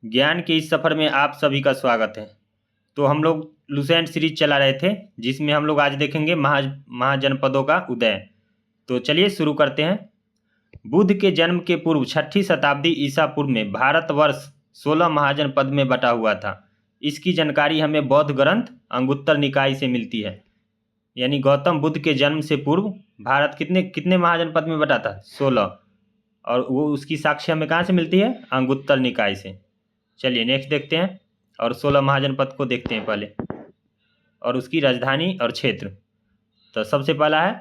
ज्ञान के इस सफ़र में आप सभी का स्वागत है। तो हम लोग लुसेंट सीरीज चला रहे थे, जिसमें हम लोग आज देखेंगे महाजनपदों का उदय। तो चलिए शुरू करते हैं। बुद्ध के जन्म के पूर्व 6ठी शताब्दी ईसा पूर्व में भारतवर्ष 16 महाजनपद में बटा हुआ था। इसकी जानकारी हमें बौद्ध ग्रंथ अंगुत्तर निकाय से मिलती है। यानी गौतम बुद्ध के जन्म से पूर्व भारत कितने कितने महाजनपद में बटा था? 16। और वो उसकी साक्ष्य हमें कहाँ से मिलती है? अंगुत्तर निकाय से। चलिए नेक्स्ट देखते हैं और 16 महाजनपद को देखते हैं पहले, और उसकी राजधानी और क्षेत्र। तो सबसे पहला है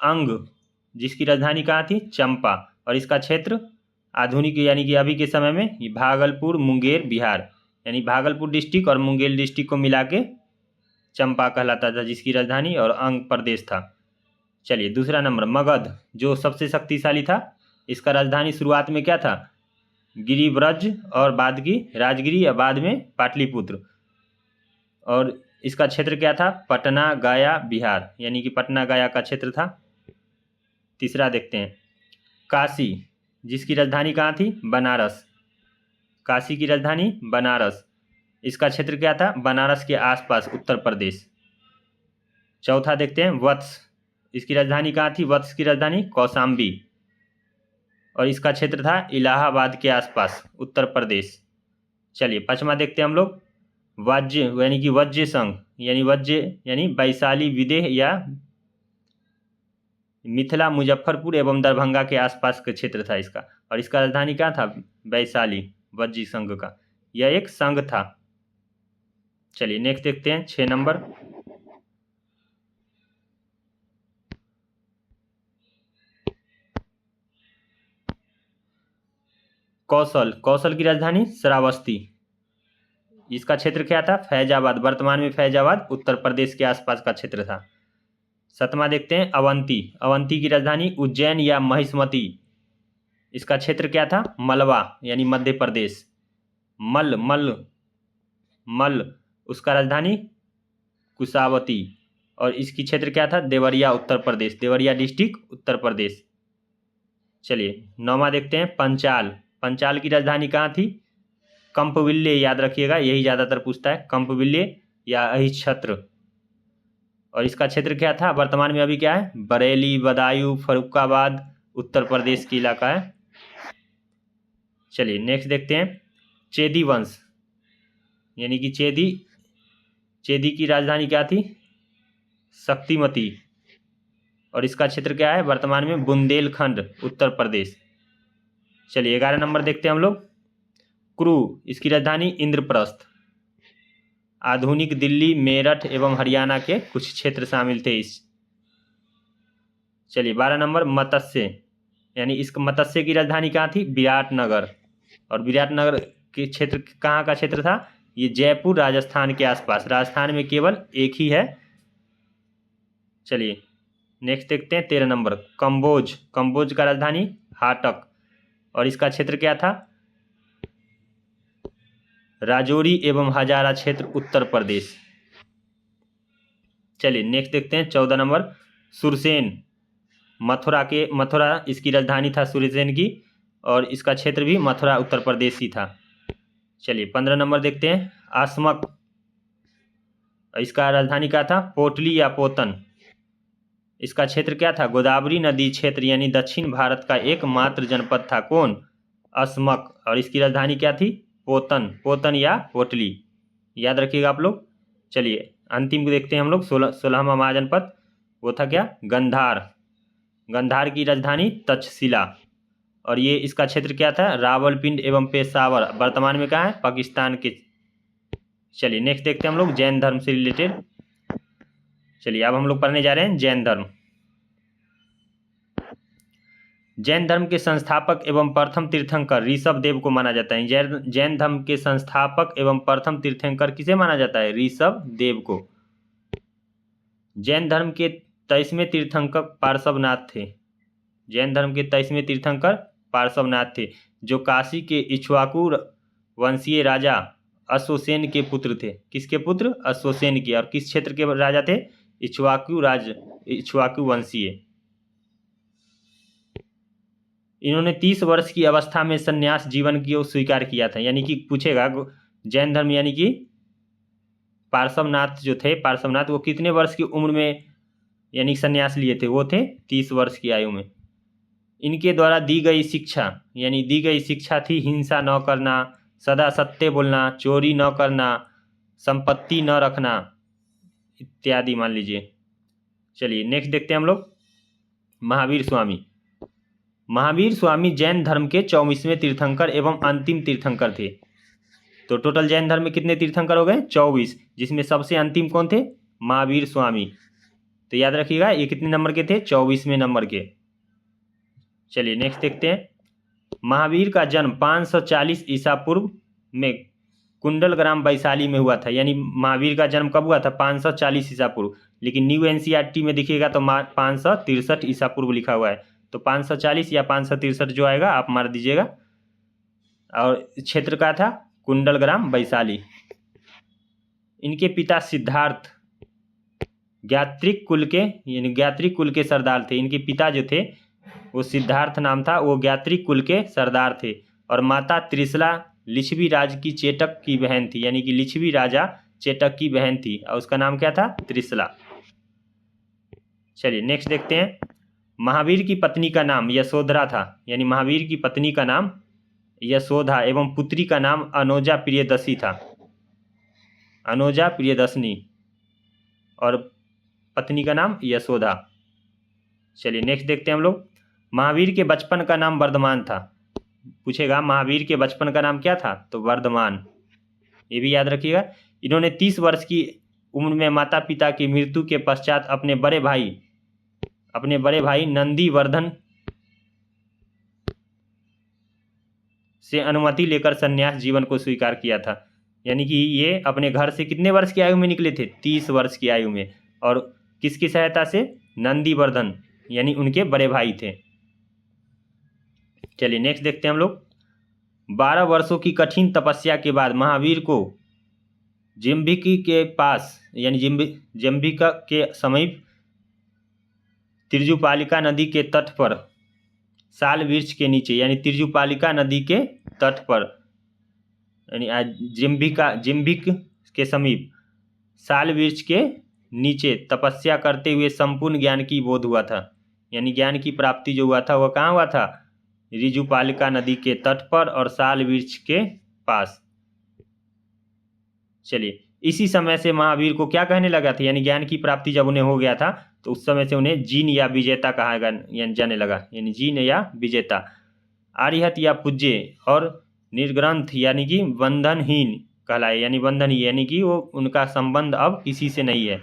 अंग, जिसकी राजधानी कहाँ थी? चंपा, और इसका क्षेत्र आधुनिक यानी कि अभी के समय में ये भागलपुर मुंगेर बिहार, यानी भागलपुर डिस्ट्रिक्ट और मुंगेर डिस्ट्रिक्ट को मिला के चंपा कहलाता था, जिसकी राजधानी और अंग प्रदेश था। चलिए दूसरा नंबर मगध, जो सबसे शक्तिशाली था। इसका राजधानी शुरुआत में क्या था? गिरिव्रज, और बाद की राजगिरी, या बाद में पाटलिपुत्र। और इसका क्षेत्र क्या था? पटना गया बिहार, यानी कि पटना गया का क्षेत्र था। तीसरा देखते हैं काशी, जिसकी राजधानी कहाँ थी? बनारस। काशी की राजधानी बनारस। इसका क्षेत्र क्या था? बनारस के आसपास उत्तर प्रदेश। चौथा देखते हैं वत्स, इसकी राजधानी कहाँ थी? वत्स की राजधानी कौशाम्बी, और इसका क्षेत्र था इलाहाबाद के आसपास उत्तर प्रदेश। चलिए पांचवा देखते हैं हम लोग वाज्य, यानी कि वज्य संघ, यानी वज्य यानी वैशाली विदेह या मिथिला मुजफ्फरपुर एवं दरभंगा के आसपास का क्षेत्र था इसका, और इसका राजधानी क्या था? वैशाली। वज्य संघ का यह एक संघ था। चलिए नेक्स्ट देखते हैं 6 नंबर कौशल। कौशल की राजधानी श्रावस्ती। इसका क्षेत्र क्या था? फैजाबाद, वर्तमान में फैजाबाद उत्तर प्रदेश के आसपास का क्षेत्र था। 7वां देखते हैं अवंती। अवंती की राजधानी उज्जैन या महिष्मती। इसका क्षेत्र क्या था? मलवा, यानी मध्य प्रदेश। मल, उसका राजधानी कुशावती, और इसकी क्षेत्र क्या था? देवरिया उत्तर प्रदेश, देवरिया डिस्ट्रिक्ट उत्तर प्रदेश। चलिए 9वां देखते हैं पंचाल। पंचाल की राजधानी कहाँ थी? कंपविल्ले, याद रखिएगा, यही ज़्यादातर पूछता है, कंपविल्ले या अहिच्छत्र। और इसका क्षेत्र क्या था? वर्तमान में अभी क्या है? बरेली, बदायूं, फर्रुखाबाद उत्तर प्रदेश की इलाका है। चलिए नेक्स्ट देखते हैं चेदी वंश, यानी कि चेदी की राजधानी क्या थी? शक्तिमती, और इसका क्षेत्र क्या है? वर्तमान में बुंदेलखंड उत्तर प्रदेश। चलिए 11 नंबर देखते हैं हम लोग क्रू, इसकी राजधानी इंद्रप्रस्थ। आधुनिक दिल्ली, मेरठ एवं हरियाणा के कुछ क्षेत्र शामिल थे इस। चलिए 12 नंबर मत्स्य, यानी इस मत्स्य की राजधानी कहाँ थी? विराटनगर, और विराटनगर के क्षेत्र कहाँ का क्षेत्र था? ये जयपुर राजस्थान के आसपास। राजस्थान में केवल एक ही है। चलिए नेक्स्ट देखते हैं 13 नंबर कंबोज। कंबोज का राजधानी हाटक, और इसका क्षेत्र क्या था? राजौरी एवं हजारा क्षेत्र उत्तर प्रदेश। चलिए नेक्स्ट देखते हैं 14 नंबर सुरसेन। मथुरा इसकी राजधानी था सुरसेन की, और इसका क्षेत्र भी मथुरा उत्तर प्रदेश ही था। चलिए 15 नंबर देखते हैं आसमक। इसका राजधानी क्या था? पोटली या पोतन। इसका क्षेत्र क्या था? गोदावरी नदी क्षेत्र, यानी दक्षिण भारत का एकमात्र जनपद था। कौन? असमक, और इसकी राजधानी क्या थी? पोतन या पोटली, याद रखिएगा आप लोग। चलिए अंतिम को देखते हैं हम लोग 16वां महाजनपद, वो था क्या? गंधार। गंधार की राजधानी तक्षशिला, और ये इसका क्षेत्र क्या था? रावलपिंड एवं पेशावर, वर्तमान में कहाँ है? पाकिस्तान के। चलिए नेक्स्ट देखते हैं हम लोग जैन धर्म से रिलेटेड। चलिए अब हम लोग पढ़ने जा रहे हैं जैन धर्म। जैन धर्म के संस्थापक एवं प्रथम तीर्थंकर ऋषभ देव को माना जाता है। जैन धर्म के संस्थापक एवं प्रथम तीर्थंकर किसे माना जाता है? ऋषभ देव को। जैन धर्म के 23वें तीर्थंकर पार्श्वनाथ थे। जैन धर्म के 23वें तीर्थंकर पार्श्वनाथ थे, जो काशी के इक्ष्वाकु वंशीय राजा अश्वसेन के पुत्र थे। किसके पुत्र? अश्वसेन के। और किस क्षेत्र के राजा थे? इक्ष्वाकु वंशीय। इन्होंने 30 वर्ष की अवस्था में संन्यास जीवन की स्वीकार किया था। यानी कि पूछेगा जैन धर्म यानी कि पार्श्वनाथ जो थे, पार्श्वनाथ वो कितने वर्ष की उम्र में यानी संन्यास लिए थे? वो थे 30 वर्ष की आयु में। इनके द्वारा दी गई शिक्षा यानी दी गई शिक्षा थी हिंसा न करना, सदा सत्य बोलना, चोरी न करना, संपत्ति न रखना इत्यादि मान लीजिए। चलिए नेक्स्ट देखते हैं हम लोग महावीर स्वामी। महावीर स्वामी जैन धर्म के 24वें तीर्थंकर एवं अंतिम तीर्थंकर थे। तो टोटल जैन धर्म में कितने तीर्थंकर हो गए? 24, जिसमें सबसे अंतिम कौन थे? महावीर स्वामी। तो याद रखिएगा ये कितने नंबर के थे? 24वें नंबर के। चलिए नेक्स्ट देखते हैं। महावीर का जन्म 540 ईसा पूर्व में कुंडलग्राम वैशाली में हुआ था। यानी महावीर का जन्म कब हुआ था? 540 ईसा पूर्व। लेकिन न्यू एनसीईआरटी में देखिएगा तो 563 ईसा पूर्व लिखा हुआ है। तो 540 या 563 जो आएगा आप मार दीजिएगा। और क्षेत्र का था कुंडलग्राम वैशाली। इनके पिता सिद्धार्थ ज्ञात्रिक कुल के यानी ज्ञात्रिक कुल के सरदार थे। इनके पिता जो थे वो सिद्धार्थ नाम था, वो ज्ञात्रिक कुल के सरदार थे। और माता त्रिशला लिच्छवी राज की चेटक की बहन थी। यानी कि लिच्छवी राजा चेटक की बहन थी और उसका नाम क्या था? त्रिशला। चलिए नेक्स्ट देखते हैं। महावीर की पत्नी का नाम यशोधरा था। यानी महावीर की पत्नी का नाम यशोधा एवं पुत्री का नाम अनोजा प्रियदर्शी था। अनोजा प्रियदर्शनी और पत्नी का नाम यशोधा। चलिए नेक्स्ट देखते हैं हम लोग। महावीर के बचपन का नाम वर्धमान था। पूछेगा महावीर के बचपन का नाम क्या था? तो वर्धमान। ये भी याद रखिएगा। इन्होंने 30 वर्ष की उम्र में माता पिता की मृत्यु के पश्चात अपने बड़े भाई नंदीवर्धन से अनुमति लेकर संन्यास जीवन को स्वीकार किया था। यानी कि ये अपने घर से कितने वर्ष की आयु में निकले थे? 30 वर्ष की आयु में। और किसकी सहायता से? नंदीवर्धन यानी उनके बड़े भाई थे। चलिए नेक्स्ट देखते हैं हम लोग। 12 वर्षों की कठिन तपस्या के बाद महावीर को जिम्बिकी के पास यानी जिम्बिका के समीप तिरजुपालिका नदी के तट पर साल वृक्ष के नीचे यानी तिरजुपालिका नदी के तट पर यानी जिम्बिक के समीप साल वृक्ष के नीचे तपस्या करते हुए संपूर्ण ज्ञान की बोध हुआ था। यानी ज्ञान की प्राप्ति जो हुआ था वह कहाँ हुआ था? रिजुपालिका नदी के तट पर और साल वृक्ष के पास। चलिए इसी समय से महावीर को क्या कहने लगा था? यानी ज्ञान की प्राप्ति जब उन्हें हो गया था तो उस समय से उन्हें जीन या विजेता कहा यानी जाने लगा। यानी जीन या विजेता, आर्यहत या पूज्य और निर्ग्रंथ यानी कि बंधनहीन कहलाए। यानी बंधनहीन यानी कि वो उनका संबंध अब किसी से नहीं है,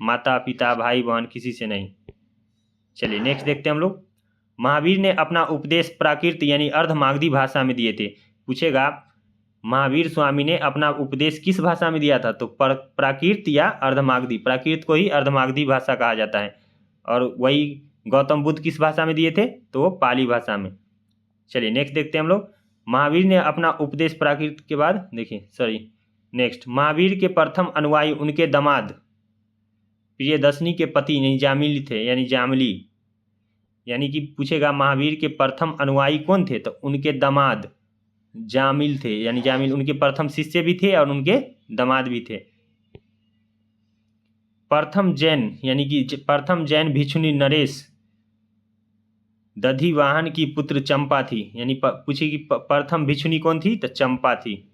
माता पिता भाई बहन किसी से नहीं। चलिए नेक्स्ट देखते हैं हम लोग। महावीर ने अपना उपदेश प्राकृत यानी अर्धमागधी भाषा में दिए थे। पूछेगा महावीर स्वामी ने अपना उपदेश किस भाषा में दिया था? तो प्राकृत या अर्धमागधी। प्राकृत को ही अर्धमागधी भाषा कहा जाता है। और वही गौतम बुद्ध किस भाषा में दिए थे? तो वो पाली भाषा में। चलिए नेक्स्ट देखते हैं हम लोग। महावीर ने अपना उपदेश प्राकृत के बाद नेक्स्ट महावीर के प्रथम अनुयायी उनके दामाद प्रियदर्शनी के पति यानी जामिली थे। यानी जामिली यानी कि पूछेगा महावीर के प्रथम अनुयायी कौन थे? तो उनके दामाद जामिल थे। यानी जामिल उनके प्रथम शिष्य भी थे और उनके दामाद भी थे। प्रथम जैन यानी कि प्रथम जैन भिक्षुनी नरेश दधिवाहन की पुत्र चंपा थी। यानी पूछे कि प्रथम भिक्षुनी कौन थी? तो चंपा थी।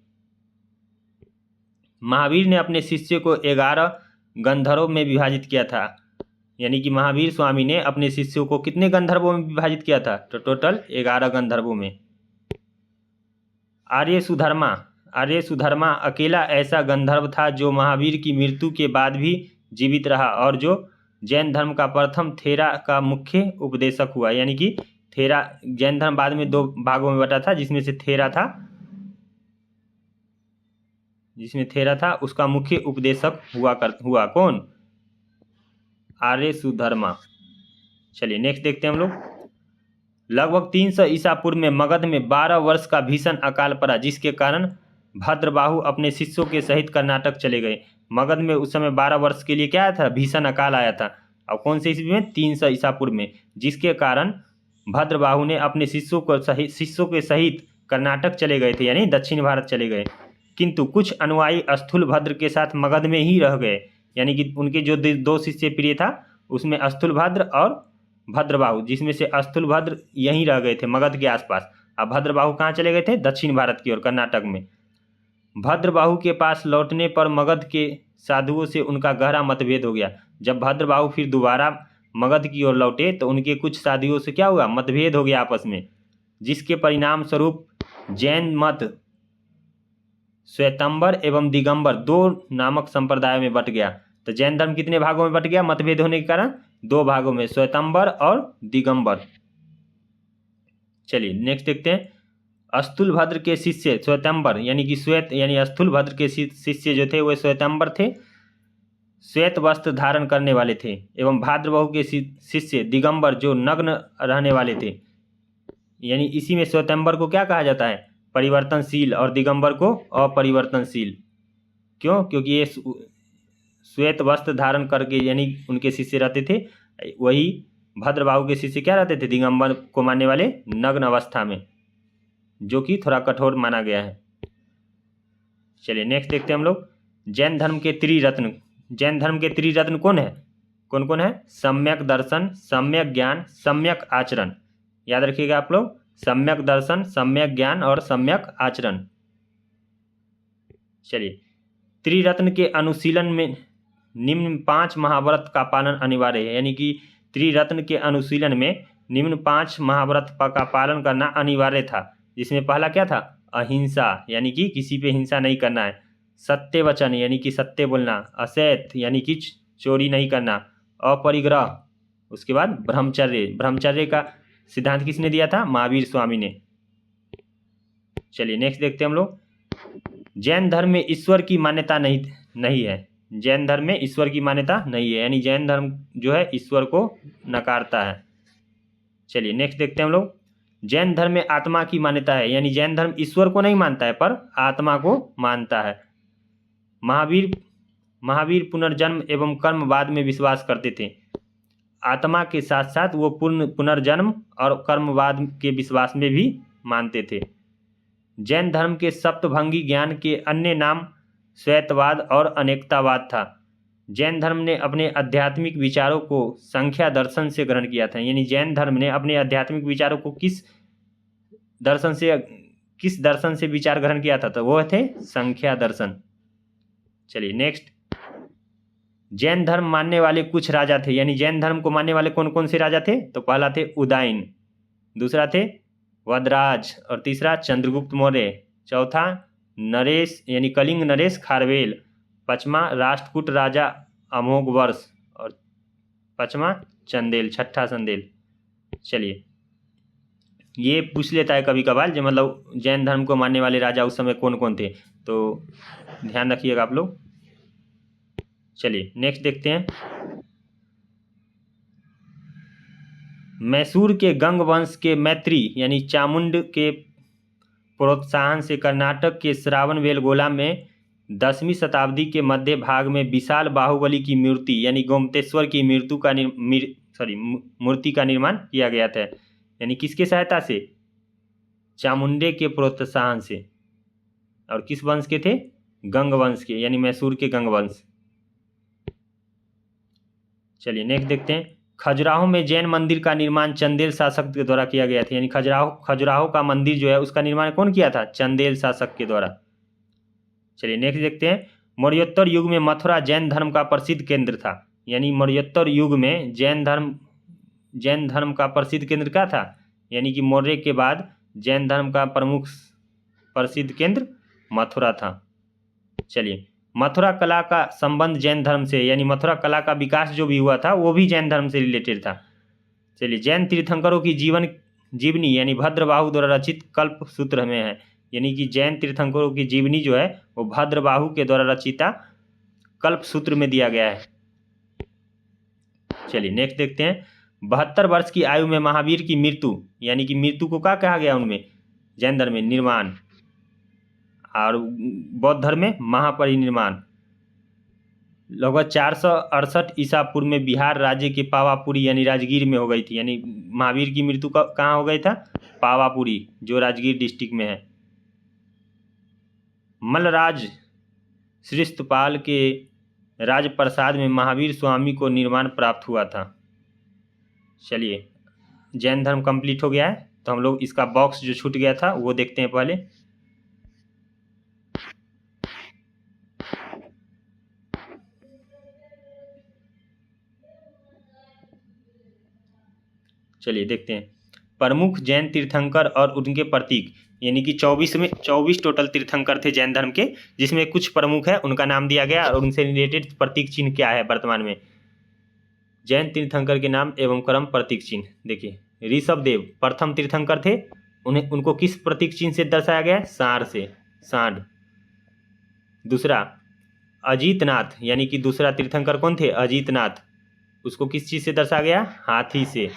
महावीर ने अपने शिष्य को 11 गंधर्वों में विभाजित किया था। यानी कि महावीर स्वामी ने अपने शिष्यों को कितने गंधर्वों में विभाजित किया था? तो टोटल 11 गंधर्वों में। आर्य सुधर्मा अकेला ऐसा गंधर्व था जो महावीर की मृत्यु के बाद भी जीवित रहा और जो जैन धर्म का प्रथम थेरा का मुख्य उपदेशक हुआ। यानी कि थेरा जैन धर्म बाद में 2 भागों में बटा था, जिसमें थेरा था उसका मुख्य उपदेशक हुआ कौन? आर्य सुधर्मा। चलिए नेक्स्ट देखते हैं हम लोग। लगभग 300 ईसा पूर्व में मगध में 12 वर्ष का भीषण अकाल पड़ा, जिसके कारण भद्रबाहु अपने शिष्यों के सहित कर्नाटक चले गए। मगध में उस समय 12 वर्ष के लिए क्या आया था? भीषण अकाल आया था। और कौन से ईस्वी में? 300 ईसा पूर्व में, जिसके कारण भद्रबाहु ने अपने शिष्यों के सहित कर्नाटक चले गए थे, यानी दक्षिण भारत चले गए, किंतु कुछ अनुयायी स्थूलभद्र के साथ मगध में ही रह गए। यानी कि उनके जो दो शिष्य प्रिय था उसमें स्थूलभद्र और भद्रबाहु, जिसमें से स्थूलभद्र यहीं रह गए थे मगध के आसपास। अब भद्रबाहु कहाँ चले गए थे? दक्षिण भारत की ओर, कर्नाटक में। भद्रबाहु के पास लौटने पर मगध के साधुओं से उनका गहरा मतभेद हो गया। जब भद्रबाहु फिर दोबारा मगध की ओर लौटे तो उनके कुछ साधुओं से क्या हुआ? मतभेद हो गया आपस में, जिसके परिणाम स्वरूप जैन मत श्वेतांबर एवं दिगंबर दो नामक संप्रदायों में बट गया। तो जैन धर्म कितने भागों में बट गया मतभेद होने के कारण? दो भागों में, श्वेतांबर और दिगंबर। चलिए नेक्स्ट देखते हैं। स्थूलभद्र के शिष्य श्वेतांबर यानी कि श्वेत यानी स्थूलभद्र के शिष्य जो थे वे श्वेतांबर थे, श्वेत वस्त्र धारण करने वाले थे, एवं भाद्रबाहु के शिष्य दिगंबर जो नग्न रहने वाले थे। यानी इसी में श्वेतांबर को क्या कहा जाता है? परिवर्तनशील, और दिगंबर को अपरिवर्तनशील। क्यों? क्योंकि ये श्वेत वस्त्र धारण करके यानी उनके शिष्य रहते थे, वही भद्रबाहु के शिष्य क्या रहते थे? दिगंबर को मानने वाले नग्न अवस्था में, जो कि थोड़ा कठोर माना गया है। चलिए नेक्स्ट देखते हैं हम लोग। जैन धर्म के त्रिरत्न। जैन धर्म के त्रिरत्न कौन है? कौन कौन है? सम्यक दर्शन, सम्यक ज्ञान, सम्यक आचरण। याद रखिएगा आप लोग, सम्यक दर्शन, सम्यक ज्ञान और सम्यक आचरण। चलिए, त्रिरत्न के अनुशीलन में निम्न 5 महाव्रत का पालन अनिवार्य है। यानी कि त्रिरत्न के अनुशीलन में निम्न 5 महाव्रत का पालन करना अनिवार्य था, जिसमें पहला क्या था? अहिंसा, यानी कि किसी पे हिंसा नहीं करना है। सत्य वचन, यानी कि सत्य बोलना। असैत, यानी कि चोरी नहीं करना। अपरिग्रह, उसके बाद ब्रह्मचर्य। ब्रह्मचर्य का सिद्धांत किसने दिया था? महावीर स्वामी ने। चलिए नेक्स्ट देखते हैं हम लोग। जैन धर्म में ईश्वर की मान्यता नहीं है। जैन धर्म में ईश्वर की मान्यता नहीं है, यानी जैन धर्म जो है ईश्वर को नकारता है। चलिए नेक्स्ट देखते हैं हम लोग। जैन धर्म में आत्मा की मान्यता है, यानी जैन धर्म ईश्वर को नहीं मानता है पर आत्मा को मानता है। महावीर पुनर्जन्म एवं कर्मवाद में विश्वास करते थे। आत्मा के साथ साथ वो पुनर्जन्म और कर्मवाद के विश्वास में भी मानते थे। जैन धर्म के सप्तभंगी ज्ञान के अन्य नाम श्वेतवाद और अनेकतावाद था। जैन धर्म ने अपने आध्यात्मिक विचारों को संख्या दर्शन से ग्रहण किया था। यानी जैन धर्म ने अपने आध्यात्मिक विचारों को किस दर्शन से विचार ग्रहण किया था? तो वो थे संख्या दर्शन। चलिए नेक्स्ट। जैन धर्म मानने वाले कुछ राजा थे। यानी जैन धर्म को मानने वाले कौन कौन से राजा थे? तो पहला थे उदयन, दूसरा थे वदराज, और तीसरा चंद्रगुप्त मौर्य, चौथा नरेश यानी कलिंग नरेश खारवेल, पांचवा राष्ट्रकूट राजा अमोघवर्ष, और पांचवा चंदेल, छठा चंदेल। चलिए, ये पूछ लेता है कभी कभार जो मतलब जैन धर्म को मानने वाले राजा उस समय कौन कौन थे, तो ध्यान रखिएगा आप लोग। चलिए नेक्स्ट देखते हैं। मैसूर के गंग वंश के मैत्री यानी चामुंड के प्रोत्साहन से कर्नाटक के श्रावणबेलगोला में 10वीं शताब्दी के मध्य भाग में विशाल बाहुबली की मूर्ति यानी गोमतेश्वर की मूर्ति का निर्माण किया गया था। यानी किसके सहायता से? चामुंडे के प्रोत्साहन से। और किस वंश के थे? गंग वंश के, यानी मैसूर के गंग वंश। चलिए नेक्स्ट देखते हैं। खजुराहो में जैन मंदिर का निर्माण चंदेल शासक के द्वारा किया गया था। यानी खजुराहो का मंदिर जो है उसका निर्माण कौन किया था? चंदेल शासक के द्वारा। चलिए नेक्स्ट देखते हैं। मौर्योत्तर युग में मथुरा जैन धर्म का प्रसिद्ध केंद्र था। यानी मौर्योत्तर युग में जैन धर्म का प्रसिद्ध केंद्र क्या था? यानी कि मौर्य के बाद जैन धर्म का प्रमुख प्रसिद्ध केंद्र मथुरा था। चलिए, मथुरा कला का संबंध जैन धर्म से, यानी मथुरा कला का विकास जो भी हुआ था वो भी जैन धर्म से रिलेटेड था। चलिए, जैन तीर्थंकरों की जीवनी यानी भद्रबाहु द्वारा रचित कल्प सूत्र में है। यानी कि जैन तीर्थंकरों की जीवनी जो है वो भद्रबाहु के द्वारा रचिता कल्प सूत्र में दिया गया है। चलिए नेक्स्ट देखते हैं। 72 वर्ष की आयु में महावीर की मृत्यु, यानी कि मृत्यु को क्या कहा गया उनमें? जैन धर्म में निर्वाण, और बौद्ध धर्म में महापरिनिर्वाण। लगभग 468 ईसा पूर्व में बिहार राज्य के पावापुरी यानी राजगीर में हो गई थी। यानी महावीर की मृत्यु कहाँ हो गई था? पावापुरी, जो राजगीर डिस्ट्रिक्ट में है। मल्लराज श्रीस्तपाल के राजप्रसाद में महावीर स्वामी को निर्माण प्राप्त हुआ था। चलिए, जैन धर्म कंप्लीट हो गया है, तो हम लोग इसका बॉक्स जो छूट गया था वो देखते हैं पहले। चलिए देखते हैं। प्रमुख जैन तीर्थंकर और उनके प्रतीक, यानी कि 24 टोटल तीर्थंकर थे जैन धर्म के, जिसमें कुछ प्रमुख है उनका नाम दिया गया और उनसे रिलेटेड प्रतीक चिन्ह क्या है वर्तमान में। जैन तीर्थंकर के नाम एवं क्रम प्रतीक चिन्ह देखिए। ऋषभदेव प्रथम तीर्थंकर थे, उनको किस प्रतीक चिन्ह से दर्शाया गया? सांड से, सांड। दूसरा अजीतनाथ, यानी कि दूसरा तीर्थंकर कौन थे? अजीतनाथ, उसको किस चीज से दर्शाया गया? हाथी से।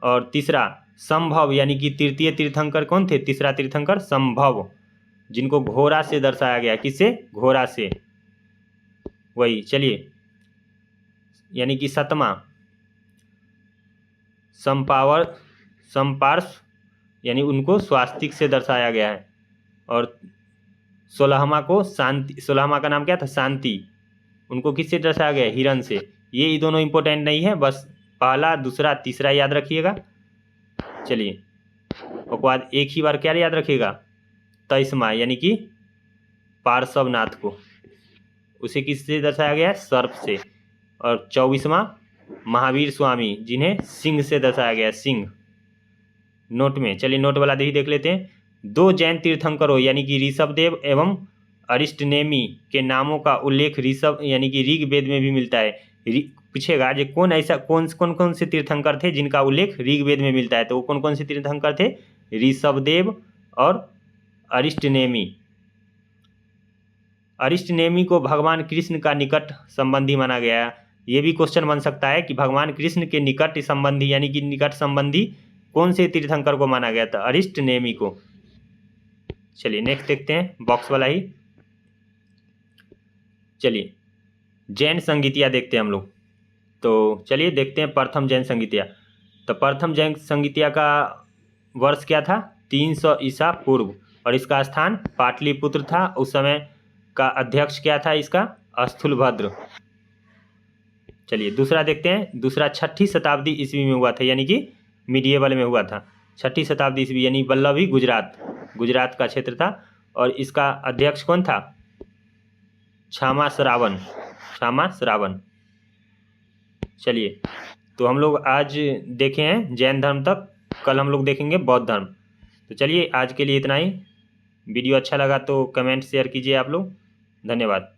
और तीसरा संभव, यानी कि तृतीय तीर्थंकर कौन थे? तीसरा तीर्थंकर संभव, जिनको घोड़ा से दर्शाया गया। किससे? घोड़ा से, वही। चलिए, यानी कि सतमा संपार्श, यानी उनको स्वास्तिक से दर्शाया गया है। और 16वां को शांति, 16वां का नाम क्या था? शांति, उनको किससे दर्शाया गया? हिरण से। ये दोनों इंपॉर्टेंट नहीं है, बस पहला, दूसरा, तीसरा याद रखिएगा। चलिए, उसके बाद एक ही बार क्या याद रखिएगा? 23वां, यानी कि पार्श्वनाथ को, उसे किससे दर्शाया गया? सर्प से। और 24वां महावीर स्वामी, जिन्हें सिंह से दर्शाया गया, सिंह। नोट में, चलिए नोट वाला भी देख लेते हैं। 2 जैन तीर्थंकरों यानी कि ऋषभदेव एवं अरिष्टनेमी के नामों का उल्लेख ऋषभ यानी कि ऋग्वेद में भी मिलता है। पूछेगा जो कौन कौन से तीर्थंकर थे जिनका उल्लेख ऋग्वेद में मिलता है, तो वो कौन कौन से तीर्थंकर थे? ऋषभदेव और अरिष्टनेमी। अरिष्टनेमी को भगवान कृष्ण का निकट संबंधी माना गया। ये भी क्वेश्चन बन सकता है कि भगवान कृष्ण के निकट संबंधी यानी कि निकट संबंधी कौन से तीर्थंकर को माना गया था? अरिष्टनेमी को। चलिए नेक्स्ट देखते हैं, बॉक्स वाला ही। चलिए, जैन संगीतिया देखते हैं हम लोग। तो चलिए देखते हैं प्रथम जैन संगीतिया। तो प्रथम जैन संगीतिया का वर्ष क्या था? 300 ईसा पूर्व, और इसका स्थान पाटलिपुत्र था। उस समय का अध्यक्ष क्या था इसका? स्थूलभद्र। चलिए दूसरा देखते हैं। दूसरा 6ठी शताब्दी ईस्वी में हुआ था, यानी कि मिडिएवल में हुआ था। 6ठी शताब्दी ईस्वी, यानी वल्लभी, गुजरात का क्षेत्र था। और इसका अध्यक्ष कौन था? क्षमा श्रावण। चलिए, तो हम लोग आज देखे हैं जैन धर्म तक, कल हम लोग देखेंगे बौद्ध धर्म। तो चलिए आज के लिए इतना ही। वीडियो अच्छा लगा तो कमेंट शेयर कीजिए आप लोग। धन्यवाद।